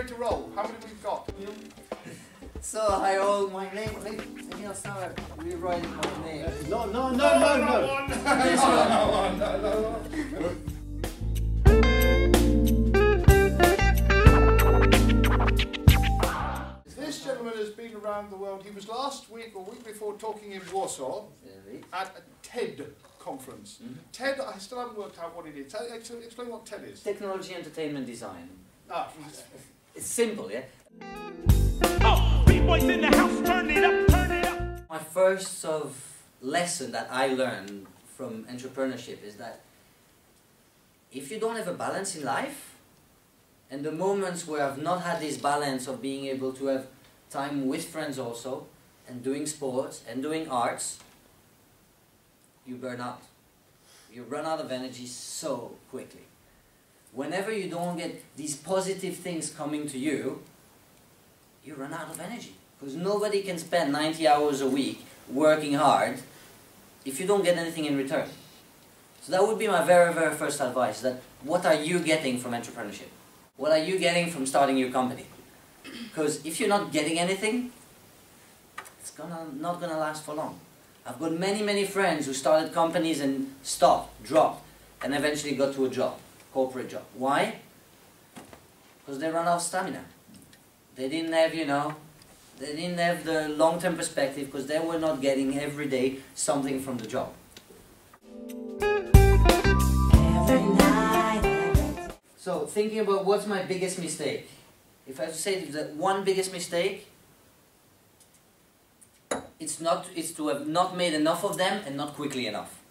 ready to roll? How many we've got? So, hi all, my name, maybe I'll start rewriting my name. No. No. This gentleman has been around the world. He was last week or week before talking in Warsaw at a TED conference. TED, I still haven't worked out what it is. Explain what TED is. Technology, entertainment, design. Ah, It's simple, yeah? Oh, B-boys in the house, turn it up, turn it up. My first sort of lesson that I learned from entrepreneurship is that if you don't have a balance in life, and the moments where I've not had this balance of being able to have time with friends also, and doing sports, and doing arts, you burn out. You run out of energy so quickly. Whenever you don't get these positive things coming to you, you run out of energy. Because nobody can spend 90 hours a week working hard if you don't get anything in return. So that would be my very, very first advice, that what are you getting from entrepreneurship? What are you getting from starting your company? Because if you're not getting anything, it's not gonna last for long. I've got many friends who started companies and stopped, dropped, and eventually got to a job, corporate job. Why? Because they run out of stamina. They didn't have, they didn't have the long-term perspective because they were not getting every day something from the job. So, thinking about what's my biggest mistake. If I have to say that one biggest mistake, it's to have not made enough of them and not quickly enough.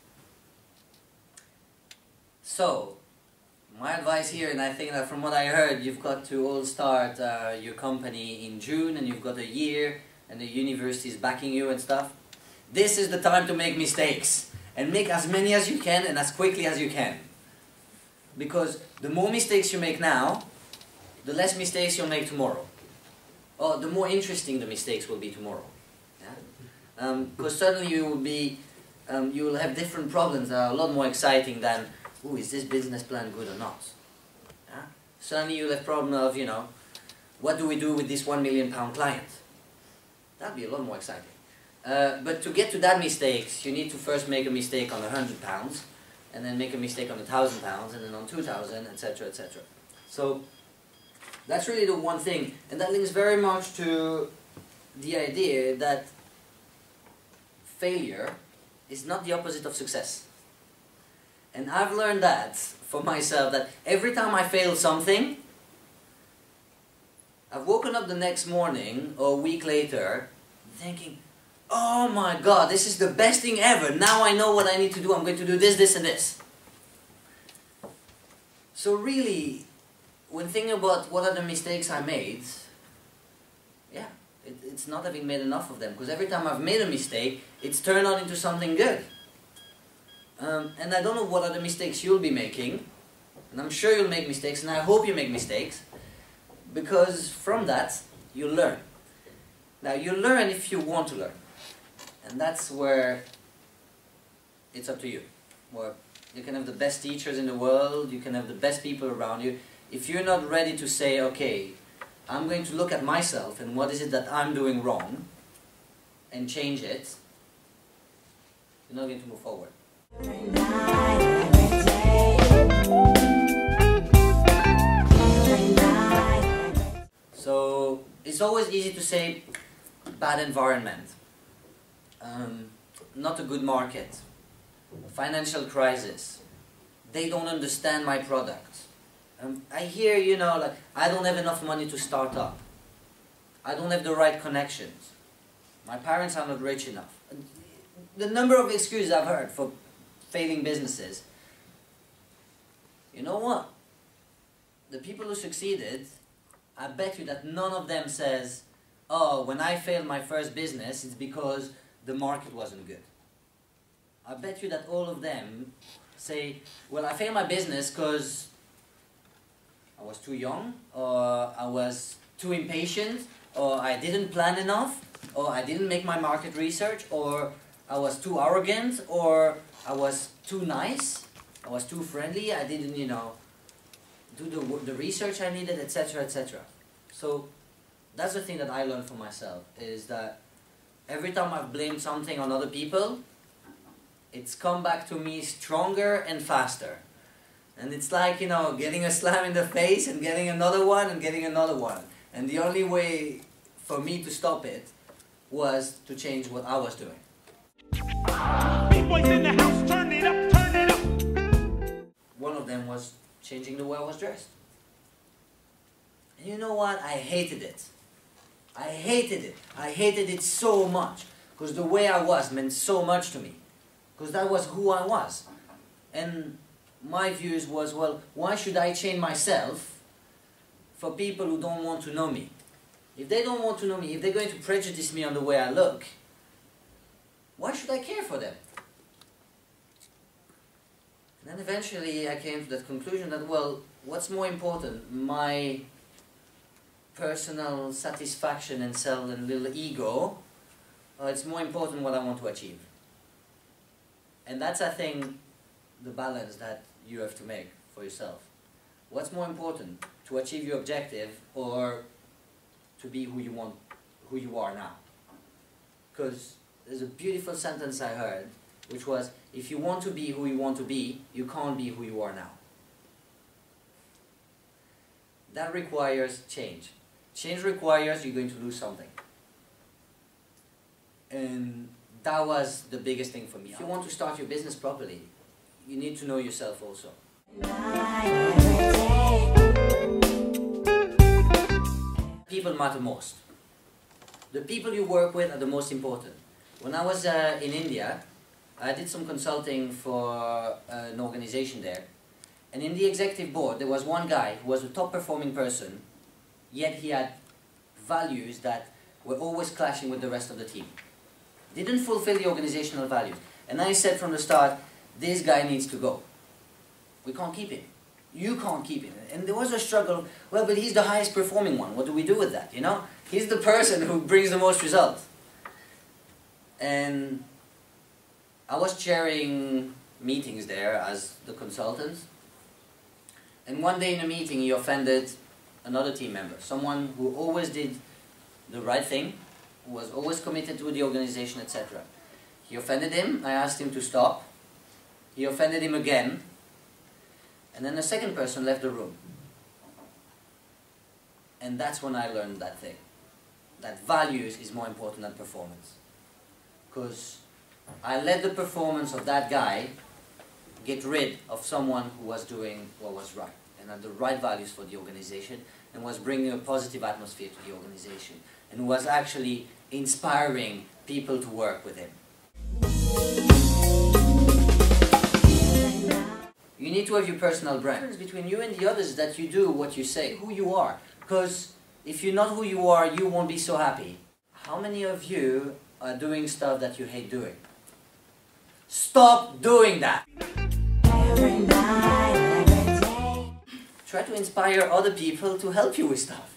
So, my advice here, and I think that from what I heard, you've got to all start your company in June, and you've got a year, and the university is backing you and stuff. This is the time to make mistakes, and make as many as you can and as quickly as you can. Because the more mistakes you make now, the less mistakes you'll make tomorrow. Or the more interesting the mistakes will be tomorrow. Because suddenly you will have different problems that are a lot more exciting than, ooh, is this business plan good or not? Yeah? Suddenly you'll have problem of, what do we do with this £1 million client? That'd be a lot more exciting. But to get to that mistakes, you need to first make a mistake on £100, and then make a mistake on £1,000, and then on 2,000, etc., etc. So that's really the one thing, and that links very much to the idea that failure is not the opposite of success. And I've learned that for myself, that every time I fail something, I've woken up the next morning or a week later thinking, oh my God, this is the best thing ever. Now I know what I need to do. I'm going to do this, this and this. So really, when thinking about what are the mistakes I made, yeah, it's not having made enough of them. Because every time I've made a mistake, it's turned out into something good. And I don't know what other mistakes you'll be making, and I'm sure you'll make mistakes, and I hope you make mistakes, because from that, you learn. Now, you learn if you want to learn, and that's where it's up to you. Where you can have the best teachers in the world, you can have the best people around you. If you're not ready to say, okay, I'm going to look at myself, and what is it that I'm doing wrong, and change it, you're not going to move forward. So it's always easy to say bad environment, not a good market, financial crisis, they don't understand my product. I hear, like, I don't have enough money to start up, I don't have the right connections, my parents are not rich enough. The number of excuses I've heard for failing businesses. You know what? The people who succeeded, I bet you that none of them says, oh, when I failed my first business, it's because the market wasn't good. I bet you that all of them say, well, I failed my business because I was too young, or I was too impatient, or I didn't plan enough, or I didn't make my market research, or I was too arrogant, or I was too nice, I was too friendly, I didn't, do the research I needed, etc., etc. So that's the thing that I learned for myself, is that every time I've blamed something on other people, it's come back to me stronger and faster. And it's like, you know, getting a slam in the face and getting another one and getting another one. And the only way for me to stop it was to change what I was doing. Big boys in the house, turn it up, turn it up. One of them was changing the way I was dressed. And you know what? I hated it. I hated it. I hated it so much. Because the way I was meant so much to me. Because that was who I was. And my views was, well, why should I change myself for people who don't want to know me? If they don't want to know me, if they're going to prejudice me on the way I look, why should I care for them? And then eventually I came to that conclusion that, well, what's more important? My personal satisfaction and self and little ego, or it's more important what I want to achieve. And that's, I think, the balance that you have to make for yourself. What's more important? To achieve your objective or to be who you are now? Because there's a beautiful sentence I heard, which was, if you want to be who you want to be, you can't be who you are now. That requires change. Change requires you're going to lose something. And that was the biggest thing for me. If you want to start your business properly, you need to know yourself also. People matter most. The people you work with are the most important. When I was in India, I did some consulting for an organization there. And in the executive board, there was one guy who was a top performing person, yet he had values that were always clashing with the rest of the team. Didn't fulfill the organizational values. And I said from the start, this guy needs to go. We can't keep him. You can't keep him. And there was a struggle, well, but he's the highest performing one. What do we do with that, you know? He's the person who brings the most results. And I was chairing meetings there as the consultant. And one day in a meeting, he offended another team member. Someone who always did the right thing, who was always committed to the organization, etc. He offended him. I asked him to stop. He offended him again. And then the second person left the room. And that's when I learned that thing. That values is more important than performance. Because I let the performance of that guy get rid of someone who was doing what was right and had the right values for the organization and was bringing a positive atmosphere to the organization and who was actually inspiring people to work with him. You need to have your personal brand. The difference between you and the others is that you do what you say, who you are. Because if you're not who you are, you won't be so happy. How many of you are doing stuff that you hate doing? Stop doing that! Every night, every day. Try to inspire other people to help you with stuff.